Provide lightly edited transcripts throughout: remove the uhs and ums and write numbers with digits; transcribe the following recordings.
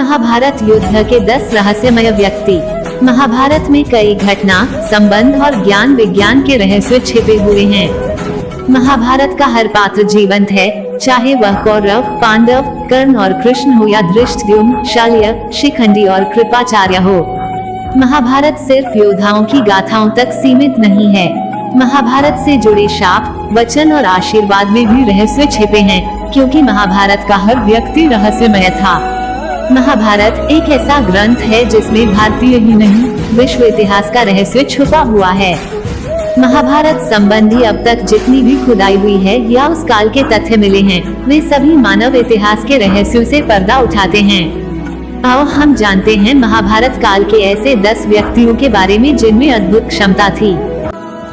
महाभारत युद्ध के 10 रहस्यमय व्यक्ति। महाभारत में कई घटना, संबंध और ज्ञान विज्ञान के रहस्य छिपे हुए हैं। महाभारत का हर पात्र जीवंत है, चाहे वह कौरव, पांडव, कर्ण और कृष्ण हो या धृष्टद्युम्न, शल्य, शिखंडी और कृपाचार्य हो। महाभारत सिर्फ योद्धाओं की गाथाओं तक सीमित नहीं है। महाभारत से जुड़े शाप, वचन और आशीर्वाद में भी रहस्य छिपे हैं, क्योंकि महाभारत का हर व्यक्ति रहस्यमय था। महाभारत एक ऐसा ग्रंथ है जिसमें भारतीय ही नहीं, विश्व इतिहास का रहस्य छुपा हुआ है। महाभारत संबंधी अब तक जितनी भी खुदाई हुई है या उस काल के तथ्य मिले हैं, वे सभी मानव इतिहास के रहस्यों से पर्दा उठाते हैं। आओ हम जानते हैं महाभारत काल के ऐसे 10 व्यक्तियों के बारे में जिनमें अद्भुत क्षमता थी।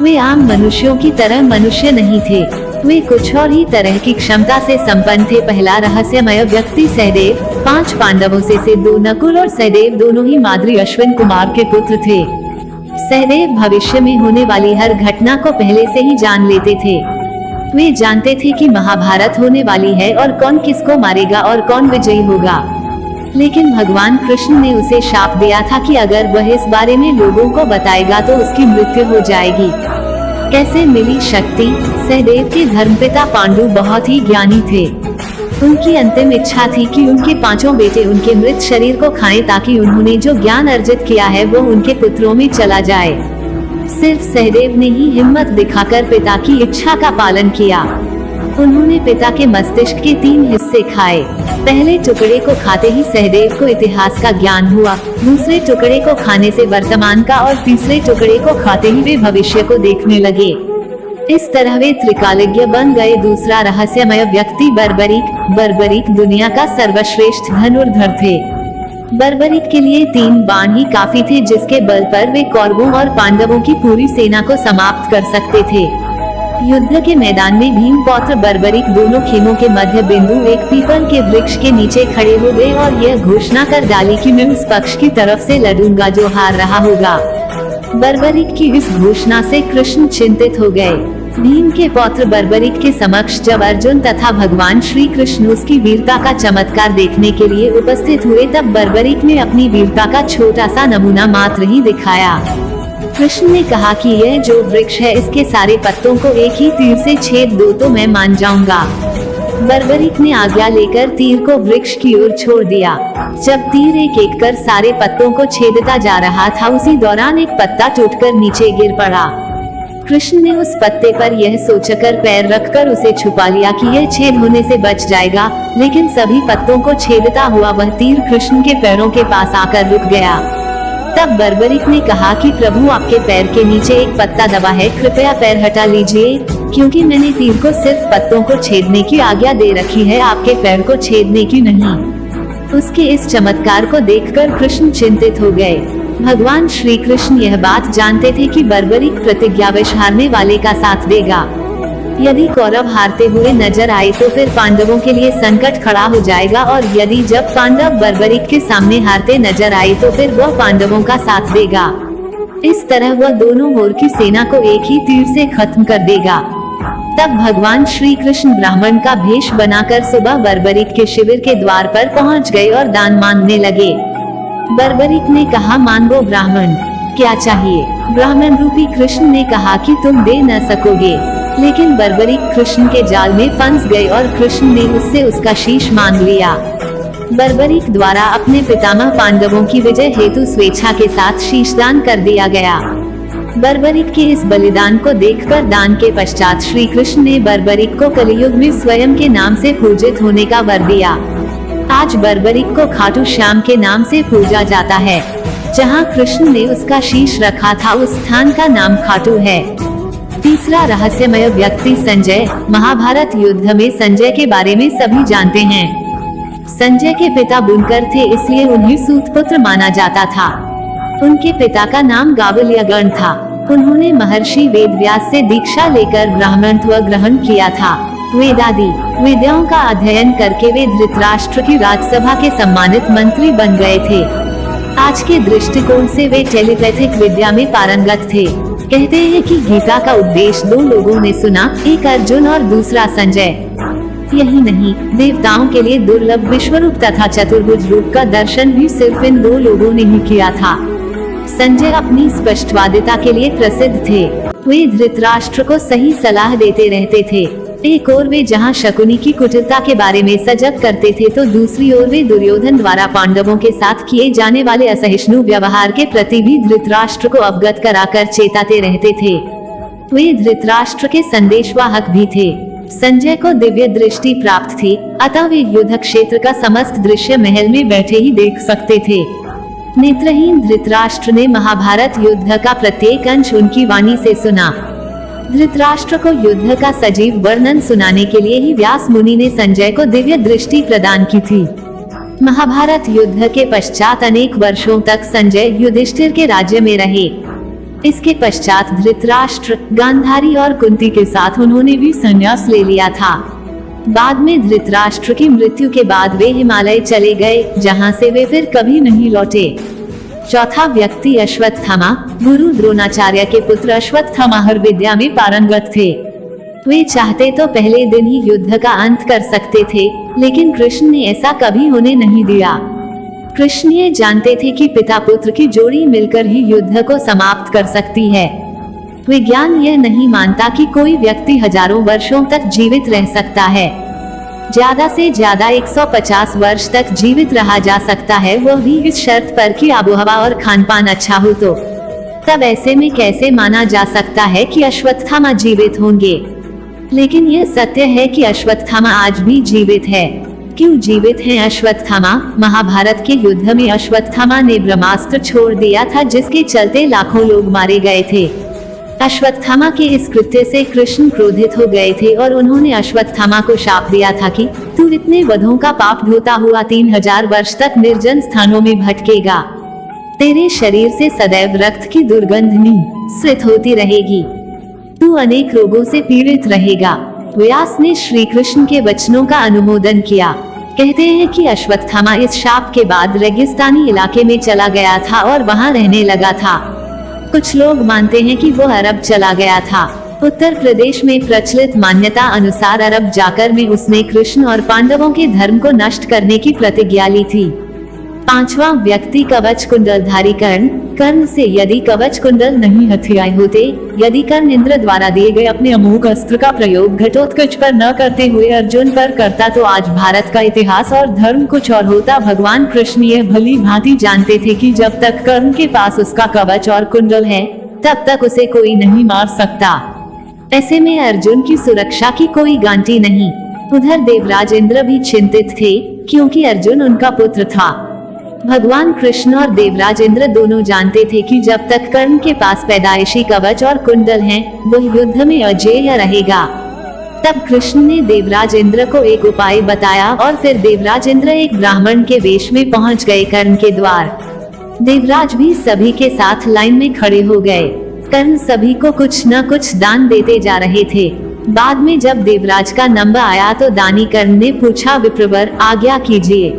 वे आम मनुष्यों की तरह मनुष्य नहीं थे, वे कुछ और ही तरह की क्षमता से संपन्न थे। पहला रहस्यमय व्यक्ति सहदेव। 5 पांडवों से 2 नकुल और सहदेव दोनों ही माद्री अश्विन कुमार के पुत्र थे। सहदेव भविष्य में होने वाली हर घटना को पहले से ही जान लेते थे। वे जानते थे कि महाभारत होने वाली है और कौन किसको मारेगा और कौन विजयी होगा। लेकिन भगवान कृष्ण ने उसे शाप दिया था कि अगर वह इस बारे में लोगों को बताएगा तो उसकी मृत्यु हो जाएगी। कैसे मिली शक्ति? सहदेव के धर्मपिता पांडु बहुत ही ज्ञानी थे। उनकी अंतिम इच्छा थी कि उनके 5 बेटे उनके मृत शरीर को खाएं ताकि उन्होंने जो ज्ञान अर्जित किया है वो उनके पुत्रों में चला जाए। सिर्फ सहदेव ने ही हिम्मत दिखाकर पिता की इच्छा का पालन किया। उन्होंने पिता के मस्तिष्क के 3 हिस्से खाए। पहले टुकड़े को खाते ही सहदेव को इतिहास का ज्ञान हुआ, दूसरे टुकड़े को खाने से वर्तमान का और तीसरे टुकड़े को खाते ही वे भविष्य को देखने लगे। इस तरह वे त्रिकालज्ञ बन गए। दूसरा रहस्यमय व्यक्ति बर्बरीक। बर्बरीक दुनिया का सर्वश्रेष्ठ धनुर्धर थे। बर्बरीक के लिए 3 बाण ही काफी थे, जिसके बल पर वे कौरवों और पांडवों की पूरी सेना को समाप्त कर सकते थे। युद्ध के मैदान में भीम पौत्र बर्बरीक दोनों खेमों के मध्य बिंदु एक पीपल के वृक्ष के नीचे खड़े हो गए और यह घोषणा कर डाली कि मैं उस पक्ष की तरफ से लड़ूंगा जो हार रहा होगा। बर्बरीक की इस घोषणा से कृष्ण चिंतित हो गए। भीम के पौत्र बर्बरीक के समक्ष जब अर्जुन तथा भगवान श्री कृष्ण उसकी वीरता का चमत्कार देखने के लिए उपस्थित हुए, तब बर्बरीक ने अपनी वीरता का छोटा सा नमूना मात्र ही दिखाया। कृष्ण ने कहा कि यह जो वृक्ष है इसके सारे पत्तों को एक ही तीर से छेद दो तो मैं मान जाऊंगा। बर्बरीक ने आज्ञा लेकर तीर को वृक्ष की ओर छोड़ दिया। जब तीर एक एक कर सारे पत्तों को छेदता जा रहा था, उसी दौरान एक पत्ता टूटकर नीचे गिर पड़ा। कृष्ण ने उस पत्ते पर यह सोचकर पैर रखकर उसे छुपा लिया कि यह छेद होने से बच जाएगा, लेकिन सभी पत्तों को छेदता हुआ वह तीर कृष्ण के पैरों के पास आकर रुक गया। तब बर्बरीक ने कहा कि प्रभु, आपके पैर के नीचे एक पत्ता दबा है, कृपया पैर हटा लीजिए, क्योंकि मैंने तीर को सिर्फ पत्तों को छेदने की आज्ञा दे रखी है, आपके पैर को छेदने की नहीं। उसके इस चमत्कार को देखकर कृष्ण चिंतित हो गए। भगवान श्री कृष्ण यह बात जानते थे कि बर्बरीक प्रतिज्ञावश हारने वाले का साथ देगा। यदि कौरव हारते हुए नजर आए तो फिर पांडवों के लिए संकट खड़ा हो जाएगा, और यदि जब पांडव बर्बरीक के सामने हारते नजर आए तो फिर वह पांडवों का साथ देगा। इस तरह वह दोनों ओर की सेना को एक ही तीर से खत्म कर देगा। तब भगवान श्री कृष्ण ब्राह्मण का भेष बनाकर सुबह बर्बरीक के शिविर के द्वार पर पहुंच गए और दान मांगने लगे। बर्बरीक ने कहा, मांगो ब्राह्मण, क्या चाहिए? ब्राह्मण रूपी कृष्ण ने कहा कि तुम दे न सकोगे। लेकिन बर्बरीक कृष्ण के जाल में फंस गए और कृष्ण ने उससे उसका शीश मांग लिया। बर्बरीक द्वारा अपने पितामह पांडवों की विजय हेतु स्वेच्छा के साथ शीशदान कर दिया गया। बर्बरीक के इस बलिदान को देखकर दान के पश्चात श्री कृष्ण ने बर्बरीक को कलियुग में स्वयं के नाम से पूजित होने का वर दिया। आज बर्बरीक को खाटू श्याम के नाम से पूजा जाता है। जहाँ कृष्ण ने उसका शीश रखा था उस स्थान का नाम खाटू है। तीसरा रहस्यमय व्यक्ति संजय। महाभारत युद्ध में संजय के बारे में सभी जानते हैं। संजय के पिता बुनकर थे, इसलिए उन्हें सूतपुत्र माना जाता था। उनके पिता का नाम गावल्यगण था। उन्होंने महर्षि वेदव्यास से दीक्षा लेकर ब्राह्मणत्व ग्रहण किया था। वेदादि विद्याओं का अध्ययन करके वे धृतराष्ट्र की राजसभा के सम्मानित मंत्री बन गए थे। आज के दृष्टिकोण से वे टेलीपैथिक विद्या में पारंगत थे। कहते हैं कि गीता का उपदेश 2 लोगों ने सुना, एक अर्जुन और दूसरा संजय। यही नहीं, देवताओं के लिए दुर्लभ विश्वरूप तथा चतुर्भुज रूप का दर्शन भी सिर्फ इन 2 लोगों ने ही किया था। संजय अपनी स्पष्टवादिता के लिए प्रसिद्ध थे। वे धृतराष्ट्र को सही सलाह देते रहते थे। एक ओर वे जहां शकुनी की कुटिलता के बारे में सजग करते थे, तो दूसरी ओर वे दुर्योधन द्वारा पांडवों के साथ किए जाने वाले असहिष्णु व्यवहार के प्रति भी धृतराष्ट्र को अवगत कराकर चेताते रहते थे। वे धृतराष्ट्र के संदेशवाहक भी थे। संजय को दिव्य दृष्टि प्राप्त थी, अतः वे युद्ध क्षेत्र का समस्त दृश्य महल में बैठे ही देख सकते थे। नेत्रहीन धृतराष्ट्र ने महाभारत युद्ध का प्रत्येक अंश उनकी वाणी से सुना। धृतराष्ट्र को युद्ध का सजीव वर्णन सुनाने के लिए ही व्यास मुनि ने संजय को दिव्य दृष्टि प्रदान की थी। महाभारत युद्ध के पश्चात अनेक वर्षों तक संजय युधिष्ठिर के राज्य में रहे। इसके पश्चात धृतराष्ट्र, गांधारी और कुंती के साथ उन्होंने भी संन्यास ले लिया था। बाद में धृतराष्ट्र की मृत्यु के बाद वे हिमालय चले गए, जहां से वे फिर कभी नहीं लौटे। चौथा व्यक्ति अश्वत्थामा, गुरु द्रोणाचार्य के पुत्र अश्वत्थामा हर विद्या में पारंगत थे। वे चाहते तो पहले दिन ही युद्ध का अंत कर सकते थे, लेकिन कृष्ण ने ऐसा कभी होने नहीं दिया। कृष्ण ये जानते थे कि पिता पुत्र की जोड़ी मिलकर ही युद्ध को समाप्त कर सकती है। विज्ञान यह नहीं मानता कि कोई व्यक्ति हजारों वर्षों तक जीवित रह सकता है। ज्यादा से ज्यादा 150 वर्ष तक जीवित रहा जा सकता है, वह भी इस शर्त पर कि आबोहवा और खान पान अच्छा हो तो। तब ऐसे में कैसे माना जा सकता है कि अश्वत्थामा जीवित होंगे? लेकिन यह सत्य है कि अश्वत्थामा आज भी जीवित है। क्यों जीवित हैं अश्वत्थामा? महाभारत के युद्ध में अश्वत्थामा ने ब्रह्मास्त्र छोड़ दिया था, जिसके चलते लाखों लोग मारे गए थे। अश्वत्थामा के इस कृत्य से कृष्ण क्रोधित हो गए थे और उन्होंने अश्वत्थामा को शाप दिया था कि तू इतने वधों का पाप ढोता हुआ 3000 वर्ष तक निर्जन स्थानों में भटकेगा। तेरे शरीर से सदैव रक्त की दुर्गंध निस्सृत होती रहेगी। तू अनेक रोगों से पीड़ित रहेगा। व्यास ने श्री कृष्ण के वचनों का अनुमोदन किया। कहते हैं कि अश्वत्थामा इस शाप के बाद रेगिस्तानी इलाके में चला गया था और वहां रहने लगा था। कुछ लोग मानते हैं कि वो अरब चला गया था। उत्तर प्रदेश में प्रचलित मान्यता अनुसार अरब जाकर में उसने कृष्ण और पांडवों के धर्म को नष्ट करने की प्रतिज्ञा ली थी। पांचवा व्यक्ति कवच कुंडलधारी कर्ण। कर्ण से यदि कवच कुंडल नहीं हथियाए होते, यदि कर्ण इंद्र द्वारा दिए गए अपने अमोघ अस्त्र का प्रयोग घटोत्कच पर न करते हुए अर्जुन पर करता, तो आज भारत का इतिहास और धर्म कुछ और होता। भगवान कृष्ण ये भली भांति जानते थे कि जब तक कर्ण के पास उसका कवच और कुंडल है, तब तक उसे कोई नहीं मार सकता। ऐसे में अर्जुन की सुरक्षा की कोई गारंटी नहीं। उधर देवराज इंद्र भी चिंतित थे, क्योंकि अर्जुन उनका पुत्र था। भगवान कृष्ण और देवराज इंद्र दोनों जानते थे कि जब तक कर्ण के पास पैदाइशी कवच और कुंडल हैं, वह युद्ध में अजेय रहेगा। तब कृष्ण ने देवराज इंद्र को एक उपाय बताया और फिर देवराज इंद्र एक ब्राह्मण के वेश में पहुंच गए कर्ण के द्वार। देवराज भी सभी के साथ लाइन में खड़े हो गए। कर्ण सभी को कुछ न कुछ दान देते जा रहे थे। बाद में जब देवराज का नंबर आया तो दानी कर्ण ने पूछा, विप्रवर आज्ञा कीजिए,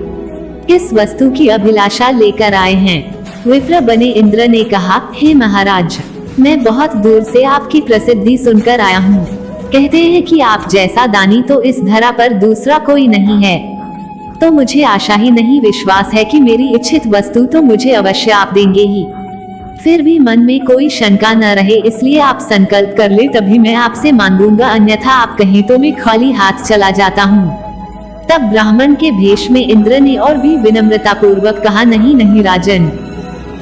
किस वस्तु की अभिलाषा लेकर आए हैं? विप्र बने इंद्र ने कहा, हे महाराज, मैं बहुत दूर से आपकी प्रसिद्धि सुनकर आया हूँ। कहते हैं कि आप जैसा दानी तो इस धरा पर दूसरा कोई नहीं है। तो मुझे आशा ही नहीं विश्वास है कि मेरी इच्छित वस्तु तो मुझे अवश्य आप देंगे ही। फिर भी मन में कोई शंका न रहे, इसलिए आप संकल्प कर ले, तभी मैं आपसे मांगूंगा, अन्यथा आप कहें तो मैं खाली हाथ चला जाता हूँ। तब ब्राह्मण के भेष में इंद्र ने और भी विनम्रता पूर्वक कहा, नहीं नहीं राजन,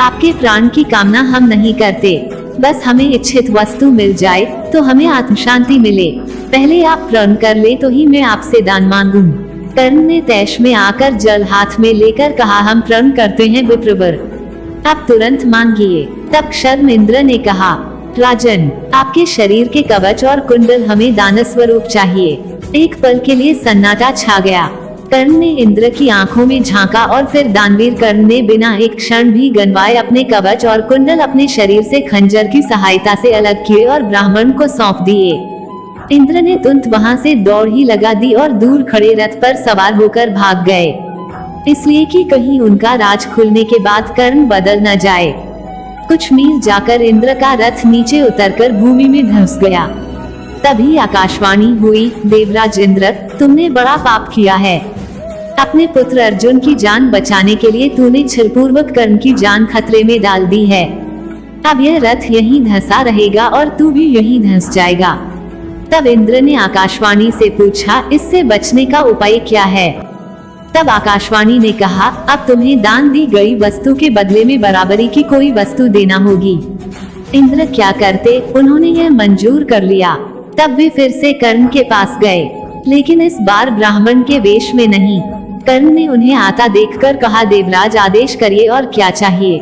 आपके प्राण की कामना हम नहीं करते, बस हमें इच्छित वस्तु मिल जाए तो हमें आत्म शांति मिले। पहले आप प्रण कर ले तो ही मैं आपसे दान मांगूं। कर्ण ने तैश में आकर जल हाथ में लेकर कहा, हम प्रण करते हैं विप्रवर, आप तुरंत मांगिए। तब शर्म इंद्र ने कहा, राजन, आपके शरीर के कवच और कुंडल हमें दान स्वरूप चाहिए। एक पल के लिए सन्नाटा छा गया। कर्ण ने इंद्र की आंखों में झांका और फिर दानवीर कर्ण ने बिना एक क्षण भी गनवाए अपने कवच और कुंडल अपने शरीर से खंजर की सहायता से अलग किए और ब्राह्मण को सौंप दिए। इंद्र ने तुरंत वहां से दौड़ ही लगा दी और दूर खड़े रथ पर सवार होकर भाग गए, इसलिए कि कहीं उनका राज खुलने के बाद कर्ण बदल न जाए। कुछ मील जाकर इंद्र का रथ नीचे उतरकर भूमि में धंस गया। तभी आकाशवाणी हुई, देवराज इंद्र, तुमने बड़ा पाप किया है। अपने पुत्र अर्जुन की जान बचाने के लिए तूने छलपूर्वक कर्ण की जान खतरे में डाल दी है। अब यह रथ यहीं धंसा रहेगा और तू भी यहीं धंस जाएगा। तब इंद्र ने आकाशवाणी से पूछा, इससे बचने का उपाय क्या है? तब आकाशवाणी ने कहा, अब तुम्हें दान दी गई वस्तु के बदले में बराबरी की कोई वस्तु देना होगी। इंद्र क्या करते, उन्होंने यह मंजूर कर लिया। तब वे फिर से कर्ण के पास गए, लेकिन इस बार ब्राह्मण के वेश में नहीं। कर्ण ने उन्हें आता देखकर कहा, देवराज आदेश करिए और क्या चाहिए?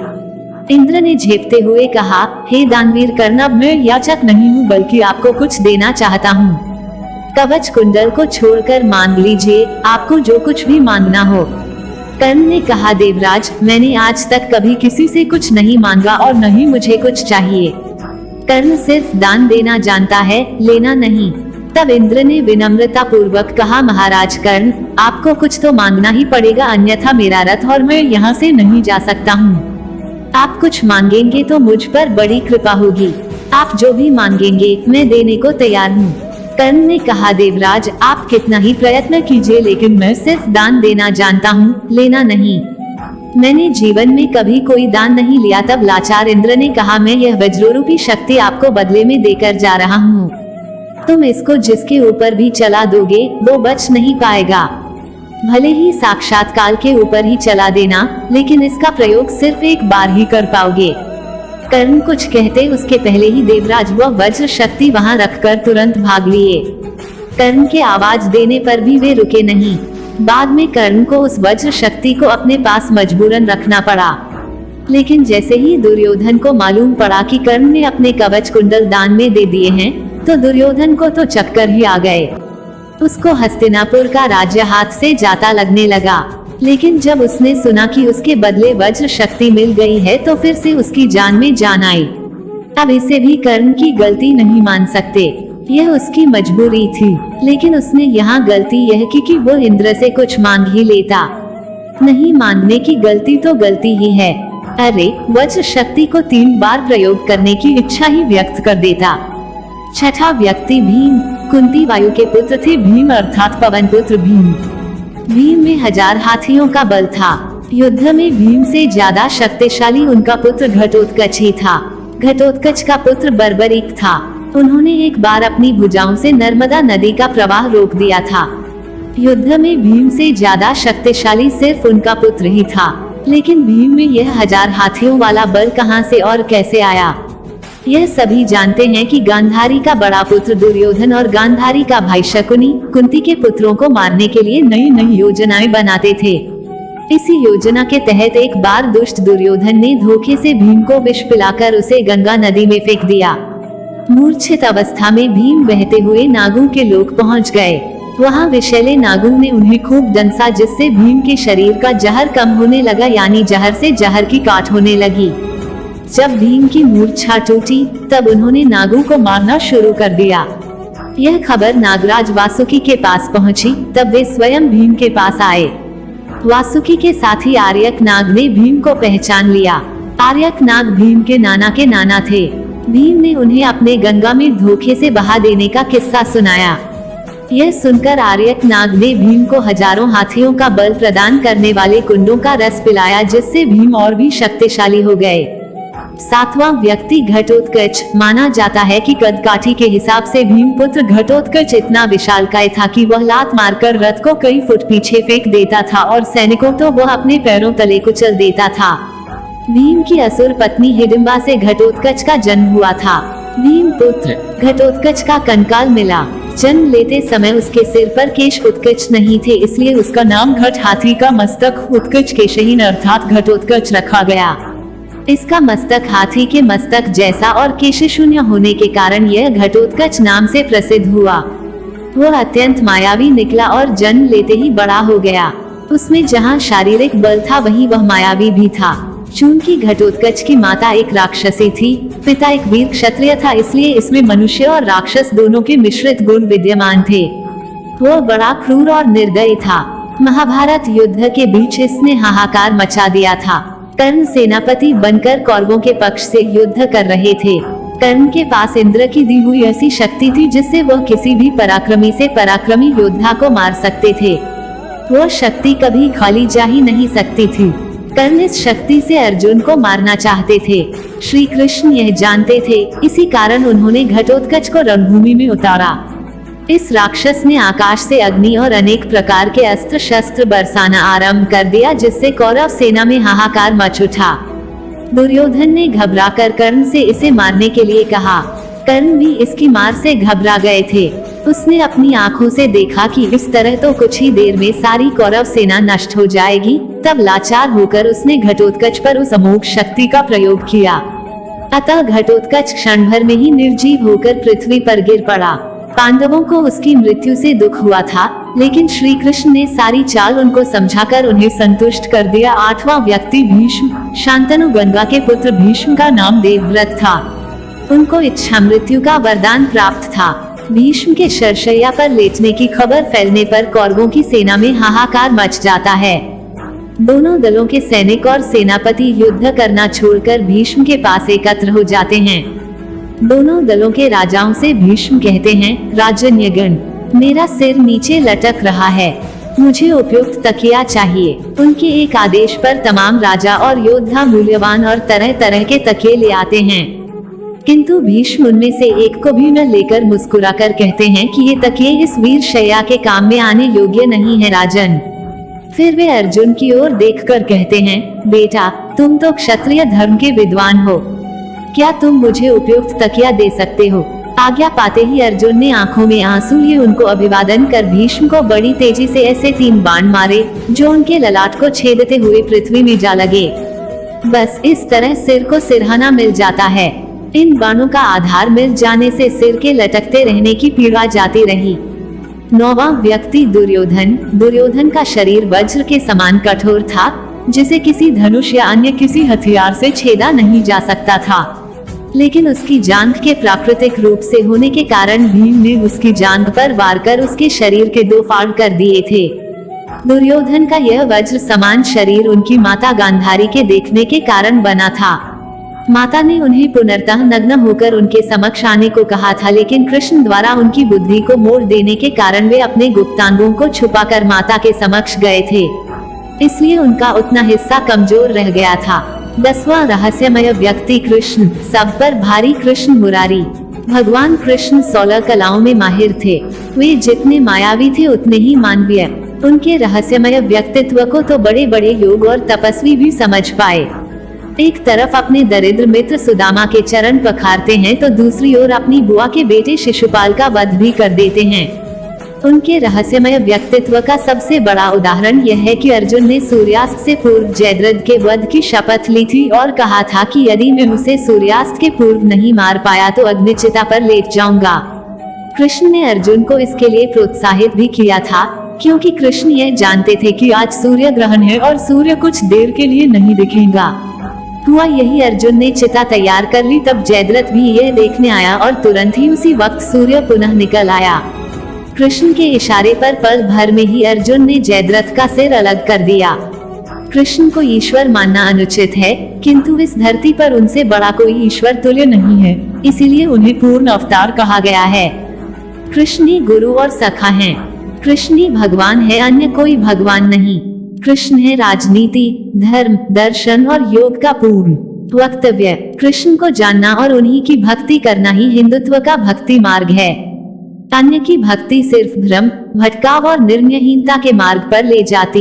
इंद्र ने झेपते हुए कहा, हे दानवीर कर्ण, अब मैं याचक नहीं हूँ बल्कि आपको कुछ देना चाहता हूँ। कवच कुंडल को छोड़कर मांग लीजिए, आपको जो कुछ भी मांगना हो। कर्ण ने कहा, देवराज मैंने आज तक कभी किसी से कुछ नहीं मांगा और न ही मुझे कुछ चाहिए। कर्ण सिर्फ दान देना जानता है, लेना नहीं। तब इंद्र ने विनम्रता पूर्वक कहा, महाराज कर्ण, आपको कुछ तो मांगना ही पड़ेगा, अन्यथा मेरा रथ और मैं यहाँ से नहीं जा सकता हूँ। आप कुछ मांगेंगे तो मुझ पर बड़ी कृपा होगी। आप जो भी मांगेंगे मैं देने को तैयार हूँ। कर्ण ने कहा, देवराज आप कितना ही प्रयत्न कीजिए, लेकिन मैं सिर्फ दान देना जानता हूँ, लेना नहीं। मैंने जीवन में कभी कोई दान नहीं लिया। तब लाचार इंद्र ने कहा, मैं यह वज्ररूपी शक्ति आपको बदले में देकर जा रहा हूँ। तुम इसको जिसके ऊपर भी चला दोगे वो बच नहीं पाएगा। भले ही साक्षात काल के ऊपर ही चला देना, लेकिन इसका प्रयोग सिर्फ एक बार ही कर पाओगे। कर्ण कुछ कहते उसके पहले ही देवराज वह वज्र शक्ति वहां रखकर तुरंत भाग लिए। कर्ण के आवाज देने पर भी वे रुके नहीं। बाद में कर्ण को उस वज्र शक्ति को अपने पास मजबूरन रखना पड़ा। लेकिन जैसे ही दुर्योधन को मालूम पड़ा कि कर्ण ने अपने कवच कुंडल दान में दे दिए हैं, तो दुर्योधन को तो चक्कर ही आ गए। उसको हस्तिनापुर का राज्य हाथ से जाता लगने लगा। लेकिन जब उसने सुना कि उसके बदले वज्र शक्ति मिल गई है तो फिर से उसकी जान में जान आई। अब इसे भी कर्ण की गलती नहीं मान सकते, यह उसकी मजबूरी थी। लेकिन उसने यहाँ गलती यह की कि वो इंद्र से कुछ मांग ही लेता। नहीं मांगने की गलती तो गलती ही है। अरे वज्र शक्ति को 3 बार प्रयोग करने की इच्छा ही व्यक्त कर देता। छठा व्यक्ति भीम। कुंती वायु के पुत्र थे भीम, अर्थात पवन पुत्र भीम। भीम में 1000 हाथियों का बल था। युद्ध में भीम से ज्यादा शक्तिशाली उनका पुत्र घटोत्कच ही था। घटोत्कच का पुत्र बर्बरीक था। उन्होंने एक बार अपनी भुजाओं से नर्मदा नदी का प्रवाह रोक दिया था। युद्ध में भीम से ज्यादा शक्तिशाली सिर्फ उनका पुत्र ही था। लेकिन भीम में यह 1000 हाथियों वाला बल कहां से और कैसे आया? यह सभी जानते हैं कि गांधारी का बड़ा पुत्र दुर्योधन और गांधारी का भाई शकुनी कुंती के पुत्रों को मारने के लिए नई नई योजनाएं बनाते थे। इसी योजना के तहत एक बार दुष्ट दुर्योधन ने धोखे से भीम को विष पिलाकर उसे गंगा नदी में फेंक दिया। मूर्छित अवस्था में भीम बहते हुए नागों के लोक पहुंच गए। वहां विषैले नागों ने उन्हें खूब डंसा, जिससे भीम के शरीर का जहर कम होने लगा, यानी जहर से जहर की काट होने लगी। जब भीम की मूर्छा टूटी तब उन्होंने नागों को मारना शुरू कर दिया। यह खबर नागराज वासुकी के पास पहुंची। तब वे स्वयं भीम के पास आए। वासुकी के साथ ही आर्यक नाग ने भीम को पहचान लिया। आर्यक नाग भीम के नाना थे। भीम ने उन्हें अपने गंगा में धोखे से बहा देने का किस्सा सुनाया। यह सुनकर आर्यक नाग ने भीम को हजारों हाथियों का बल प्रदान करने वाले कुंडों का रस पिलाया, जिससे भीम और भी शक्तिशाली हो गए। 7वां व्यक्ति घटोत्कच। माना जाता है कि कदकाठी के हिसाब से भीम पुत्र घटोत्कच इतना विशालकाय था कि वह लात मारकर रथ को कई फुट पीछे फेंक देता था और सैनिकों तो वह अपने पैरों तले कुचल देता था। भीम की असुर पत्नी हिडिंबा से घटोत्कच का जन्म हुआ था। भीम पुत्र घटोत्कच का कंकाल मिला। जन्म लेते समय उसके सिर पर केश उत्कच नहीं थे, इसलिए उसका नाम घट हाथी का मस्तक उत्कच केशहीन अर्थात घटोत्कच रखा गया। इसका मस्तक हाथी के मस्तक जैसा और केश शून्य होने के कारण यह घटोत्कच नाम से प्रसिद्ध हुआ। वह अत्यंत मायावी निकला और जन्म लेते ही बड़ा हो गया। उसमें जहां शारीरिक बल था वहीं वह मायावी भी था। चूंकि घटोत्कच की माता एक राक्षसी थी, पिता एक वीर क्षत्रिय था, इसलिए इसमें मनुष्य और राक्षस दोनों के मिश्रित गुण विद्यमान थे। वह बड़ा क्रूर और निर्दयी था। महाभारत युद्ध के बीच इसने हाहाकार मचा दिया था। कर्ण सेनापति बनकर कौरवों के पक्ष से युद्ध कर रहे थे। कर्ण के पास इंद्र की दी हुई ऐसी शक्ति थी जिससे वह किसी भी पराक्रमी से पराक्रमी योद्धा को मार सकते थे। वो शक्ति कभी खाली जा ही नहीं सकती थी। कर्ण इस शक्ति से अर्जुन को मारना चाहते थे। श्री कृष्ण यह जानते थे, इसी कारण उन्होंने घटोत्कच को रणभूमि में उतारा। इस राक्षस ने आकाश से अग्नि और अनेक प्रकार के अस्त्र शस्त्र बरसाना आरंभ कर दिया, जिससे कौरव सेना में हाहाकार मच उठा। दुर्योधन ने घबराकर कर्ण से इसे मारने के लिए कहा। कर्ण भी इसकी मार से घबरा गए थे। उसने अपनी आंखों से देखा कि इस तरह तो कुछ ही देर में सारी कौरव सेना नष्ट हो जाएगी। तब लाचार होकर उसने घटोत्कच पर उस अमोघ शक्ति का प्रयोग किया। अतः घटोत्कच क्षण भर में ही निर्जीव होकर पृथ्वी पर गिर पड़ा। पांडवों को उसकी मृत्यु से दुख हुआ था, लेकिन श्री कृष्ण ने सारी चाल उनको समझाकर उन्हें संतुष्ट कर दिया। 8वां व्यक्ति भीष्म। शांतनु गंगा के पुत्र भीष्म का नाम देवव्रत था। उनको इच्छा मृत्यु का वरदान प्राप्त था। भीष्म के शरशैया पर लेटने की खबर फैलने पर कौरवों की सेना में हाहाकार मच जाता है। दोनों दलों के सैनिक और सेनापति युद्ध करना छोड़कर भीष्म के पास एकत्र हो जाते हैं। दोनों दलों के राजाओं से भीष्म कहते हैं, राजन्यगण, मेरा सिर नीचे लटक रहा है, मुझे उपयुक्त तकिया चाहिए। उनके एक आदेश पर तमाम राजा और योद्धा मूल्यवान और तरह तरह के तकिए ले आते हैं, किंतु भीष्म उनमें से एक को भी न लेकर मुस्कुराकर कहते हैं कि ये तकिए इस वीर शैया के काम में आने योग्य नहीं है राजन। फिर वे अर्जुन की ओर देखकर कहते हैं, बेटा, तुम तो क्षत्रिय धर्म के विद्वान हो, क्या तुम मुझे उपयुक्त तकिया दे सकते हो? आज्ञा पाते ही अर्जुन ने आंखों में आंसू लिए उनको अभिवादन कर भीष्म को बड़ी तेजी से ऐसे 3 बाण मारे जो उनके ललाट को छेदते हुए पृथ्वी में जा लगे। बस इस तरह सिर को सिरहाना मिल जाता है। इन बाणों का आधार मिल जाने से सिर के लटकते रहने की पीड़ा जाती रही। 9वां व्यक्ति दुर्योधन। दुर्योधन का शरीर वज्र के समान कठोर था, जिसे किसी धनुष या अन्य किसी हथियार से छेदा नहीं जा सकता था। लेकिन उसकी जांघ के प्राकृतिक रूप से होने के कारण भीम ने उसकी जांघ पर वार कर उसके शरीर के 2 फाड़ कर दिए थे। दुर्योधन का यह वज्र समान शरीर उनकी माता गांधारी के देखने के कारण बना था। माता ने उन्हें पुनर्तः नग्न होकर उनके समक्ष आने को कहा था, लेकिन कृष्ण द्वारा उनकी बुद्धि को मोड़ देने के कारण वे अपने गुप्तांगों को छुपाकर माता के समक्ष गए थे, इसलिए उनका उतना हिस्सा कमजोर रह गया था। 10वां रहस्यमय व्यक्ति कृष्ण। सब पर भारी कृष्ण मुरारी। भगवान कृष्ण 16 कलाओं में माहिर थे। वे जितने मायावी थे उतने ही मानवीय। उनके रहस्यमय व्यक्तित्व को तो बड़े बड़े योग और तपस्वी भी समझ पाए। एक तरफ अपने दरिद्र मित्र सुदामा के चरण पखारते हैं तो दूसरी ओर अपनी बुआ के बेटे शिशुपाल का वध भी कर देते हैं। उनके रहस्यमय व्यक्तित्व का सबसे बड़ा उदाहरण यह है कि अर्जुन ने सूर्यास्त से पूर्व जयद्रथ के वध की शपथ ली थी और कहा था कि यदि मैं उसे सूर्यास्त के पूर्व नहीं मार पाया तो अग्निचिता पर लेट जाऊंगा। कृष्ण ने अर्जुन को इसके लिए प्रोत्साहित भी किया था, क्योंकि कृष्ण यह जानते थे कि आज सूर्य ग्रहण है और सूर्य कुछ देर के लिए नहीं दिखेगा। हुआ यही, अर्जुन ने चिता तैयार कर ली, तब जयद्रथ भी यह देखने आया और तुरंत ही उसी वक्त सूर्य पुनः निकल आया। कृष्ण के इशारे पर पल भर में ही अर्जुन ने जयद्रथ का सिर अलग कर दिया। कृष्ण को ईश्वर मानना अनुचित है, किंतु इस धरती पर उनसे बड़ा कोई ईश्वर तुल्य नहीं है, इसीलिए उन्हें पूर्ण अवतार कहा गया है। कृष्ण ही गुरु और सखा हैं। कृष्ण ही भगवान है, अन्य कोई भगवान नहीं। कृष्ण है राजनीति, धर्म, दर्शन और योग का पूर्ण वक्तव्य। कृष्ण को जानना और उन्हीं की भक्ति करना ही हिंदुत्व का भक्ति मार्ग है। अन्य की भक्ति सिर्फ भ्रम, भटकाव और निर्णयहीनता के मार्ग पर ले जाती